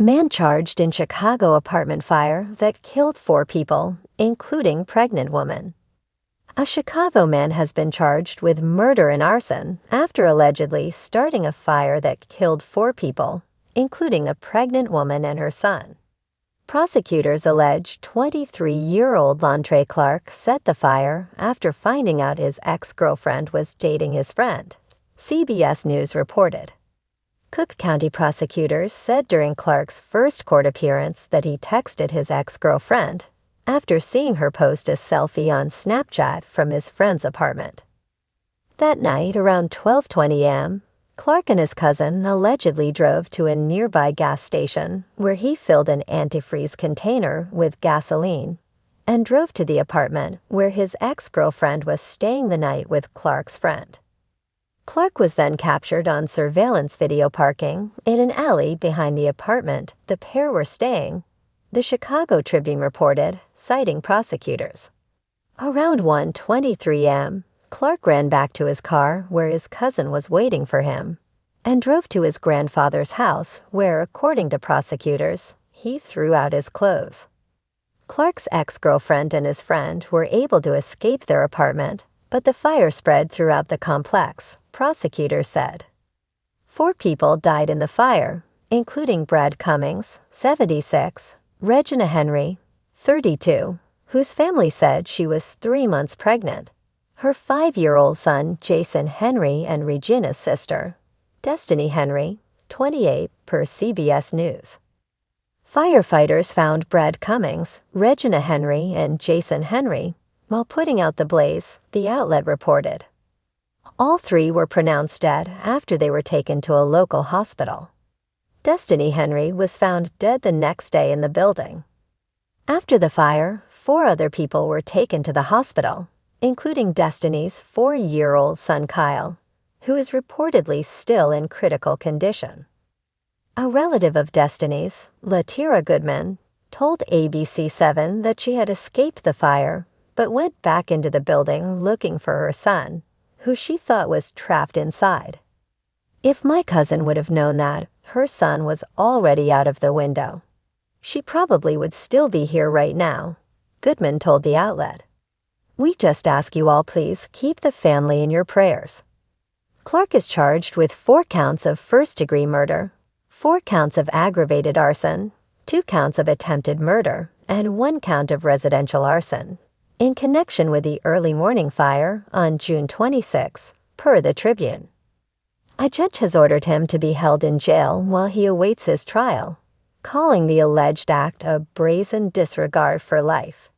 Man charged in Chicago apartment fire that killed 4 people, including pregnant woman. A Chicago man has been charged with murder and arson after allegedly starting a fire that killed 4 people, including a pregnant woman and her son. Prosecutors allege 23-year-old Lontre Clark set the fire after finding out his ex-girlfriend was dating his friend, CBS News reported. Cook County prosecutors said during Clark's first court appearance that he texted his ex-girlfriend after seeing her post a selfie on Snapchat from his friend's apartment. That night, around 12:20 a.m., Clark and his cousin allegedly drove to a nearby gas station where he filled an antifreeze container with gasoline and drove to the apartment where his ex-girlfriend was staying the night with Clark's friend. Clark was then captured on surveillance video parking in an alley behind the apartment the pair were staying, the Chicago Tribune reported, citing prosecutors. Around 1:23 a.m., Clark ran back to his car where his cousin was waiting for him and drove to his grandfather's house where, according to prosecutors, he threw out his clothes. Clark's ex-girlfriend and his friend were able to escape their apartment, but the fire spread throughout the complex, prosecutors said. 4 people died in the fire, including Brad Cummings, 76, Regina Henry, 32, whose family said she was 3 months pregnant, her 5-year-old son Jason Henry, and Regina's sister, Destiny Henry, 28, per CBS News. Firefighters found Brad Cummings, Regina Henry, and Jason Henry while putting out the blaze, the outlet reported. All 3 were pronounced dead after they were taken to a local hospital. Destiny Henry was found dead the next day in the building. After the fire, 4 other people were taken to the hospital, including Destiny's 4-year-old son Kyle, who is reportedly still in critical condition. A relative of Destiny's, Latira Goodman, told ABC7 that she had escaped the fire but went back into the building looking for her son, who she thought was trapped inside. If my cousin would have known that, her son was already out of the window. She probably would still be here right now, Goodman told the outlet. We just ask you all please keep the family in your prayers. Clark is charged with 4 counts of first-degree murder, 4 counts of aggravated arson, 2 counts of attempted murder, and 1 count of residential arson, in connection with the early morning fire on June 26, per the Tribune. A judge has ordered him to be held in jail while he awaits his trial, calling the alleged act a brazen disregard for life.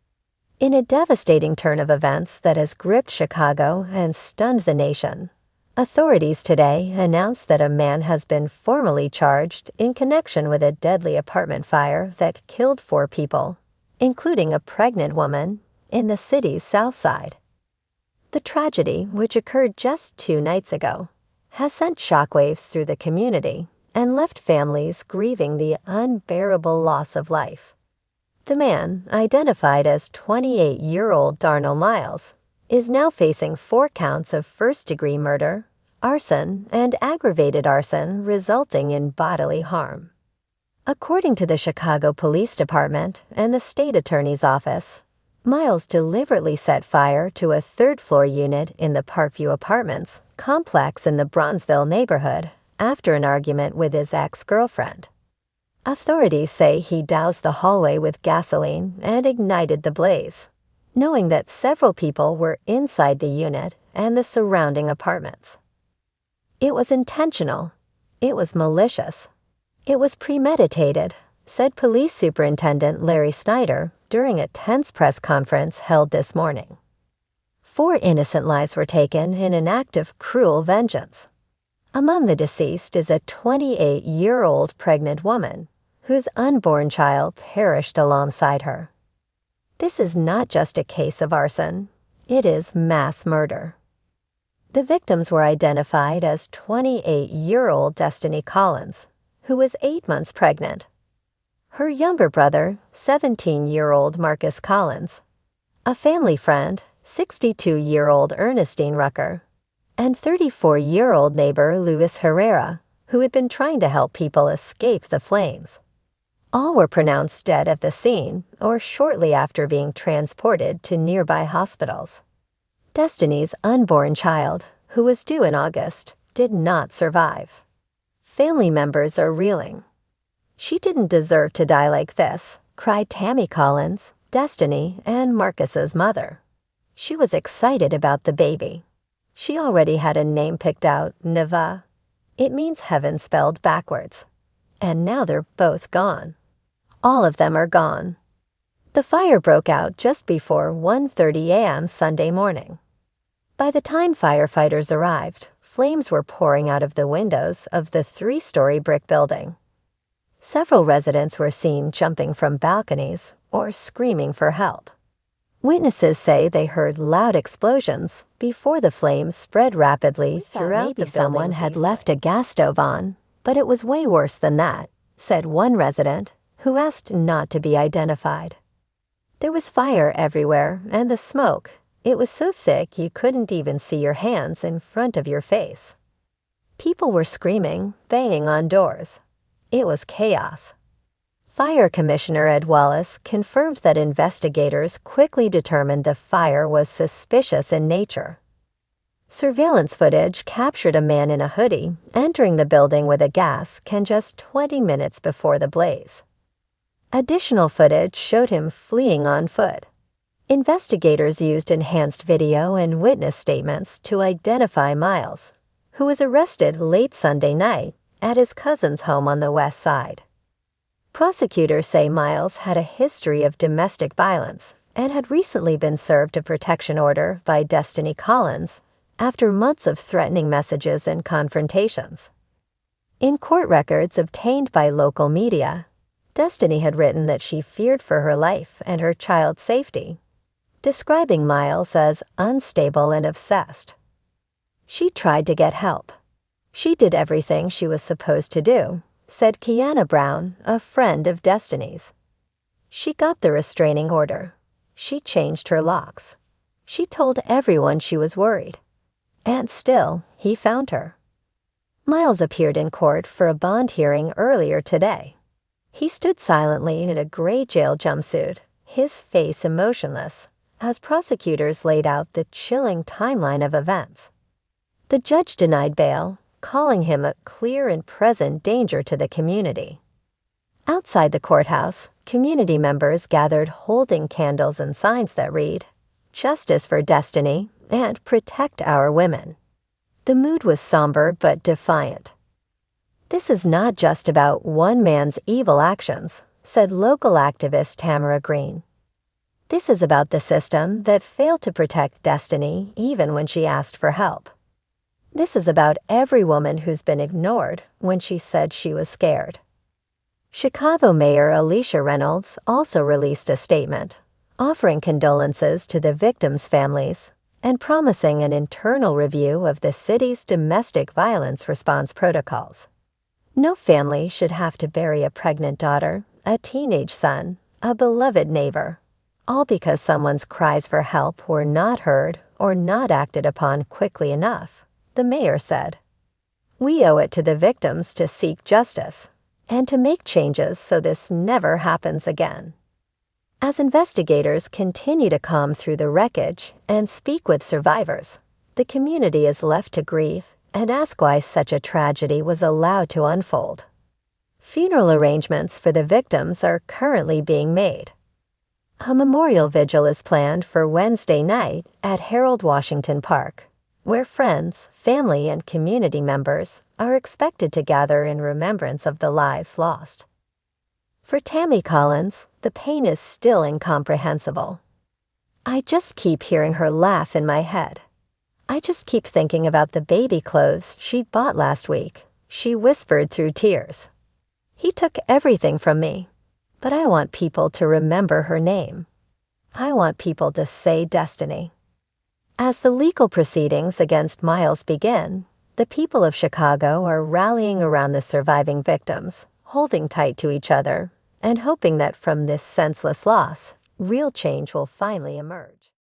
In a devastating turn of events that has gripped Chicago and stunned the nation, authorities today announced that a man has been formally charged in connection with a deadly apartment fire that killed 4 people, including a pregnant woman, in the city's South Side. The tragedy, which occurred just 2 nights ago, has sent shockwaves through the community and left families grieving the unbearable loss of life. The man, identified as 28-year-old Darnell Miles, is now facing 4 counts of first-degree murder, arson, and aggravated arson resulting in bodily harm. According to the Chicago Police Department and the State Attorney's Office, Miles deliberately set fire to a 3rd-floor unit in the Parkview Apartments complex in the Bronzeville neighborhood after an argument with his ex-girlfriend. Authorities say he doused the hallway with gasoline and ignited the blaze, knowing that several people were inside the unit and the surrounding apartments. It was intentional. It was malicious. It was premeditated, said Police Superintendent Larry Snyder during a tense press conference held this morning. 4 innocent lives were taken in an act of cruel vengeance. Among the deceased is a 28-year-old pregnant woman whose unborn child perished alongside her. This is not just a case of arson. It is mass murder. The victims were identified as 28-year-old Destiny Collins, who was 8 months pregnant, her younger brother, 17-year-old Marcus Collins, a family friend, 62-year-old Ernestine Rucker, and 34-year-old neighbor Luis Herrera, who had been trying to help people escape the flames. All were pronounced dead at the scene or shortly after being transported to nearby hospitals. Destiny's unborn child, who was due in August, did not survive. Family members are reeling. "She didn't deserve to die like this," cried Tammy Collins, Destiny and Marcus's mother. She was excited about the baby. She already had a name picked out, Neva. It means heaven spelled backwards. And now they're both gone. All of them are gone. The fire broke out just before 1:30 a.m. Sunday morning. By the time firefighters arrived, flames were pouring out of the windows of the 3-story brick building. Several residents were seen jumping from balconies or screaming for help. Witnesses say they heard loud explosions before the flames spread rapidly throughout the building. Someone had left a gas stove on, but it was way worse than that, said one resident, who asked not to be identified. There was fire everywhere, and the smoke, it was so thick you couldn't even see your hands in front of your face. People were screaming, banging on doors. It was chaos. Fire Commissioner Ed Wallace confirmed that investigators quickly determined the fire was suspicious in nature. Surveillance footage captured a man in a hoodie entering the building with a gas can just 20 minutes before the blaze. Additional footage showed him fleeing on foot. Investigators used enhanced video and witness statements to identify Miles, who was arrested late Sunday night at his cousin's home on the west side. Prosecutors say Miles had a history of domestic violence and had recently been served a protection order by Destiny Collins after months of threatening messages and confrontations. In court records obtained by local media, Destiny had written that she feared for her life and her child's safety, describing Miles as unstable and obsessed. She tried to get help. "She did everything she was supposed to do," said Kiana Brown, a friend of Destiny's. "She got the restraining order. She changed her locks. She told everyone she was worried. And still, he found her." Miles appeared in court for a bond hearing earlier today. He stood silently in a gray jail jumpsuit, his face emotionless, as prosecutors laid out the chilling timeline of events. The judge denied bail, calling him a clear and present danger to the community. Outside the courthouse, community members gathered holding candles and signs that read, "Justice for Destiny" and "Protect our women." The mood was somber but defiant. "This is not just about one man's evil actions," said local activist Tamara Green. "This is about the system that failed to protect Destiny even when she asked for help. This is about every woman who's been ignored when she said she was scared." Chicago Mayor Alicia Reynolds also released a statement, offering condolences to the victims' families and promising an internal review of the city's domestic violence response protocols. No family should have to bury a pregnant daughter, a teenage son, a beloved neighbor, all because someone's cries for help were not heard or not acted upon quickly enough, the mayor said. "We owe it to the victims to seek justice and to make changes so this never happens again." As investigators continue to comb through the wreckage and speak with survivors, the community is left to grieve and ask why such a tragedy was allowed to unfold. Funeral arrangements for the victims are currently being made. A memorial vigil is planned for Wednesday night at Harold Washington Park, where friends, family, and community members are expected to gather in remembrance of the lives lost. For Tammy Collins, the pain is still incomprehensible. "I just keep hearing her laugh in my head. I just keep thinking about the baby clothes she bought last week," she whispered through tears. "He took everything from me, but I want people to remember her name. I want people to say Destiny." As the legal proceedings against Miles begin, the people of Chicago are rallying around the surviving victims, holding tight to each other, and hoping that from this senseless loss, real change will finally emerge.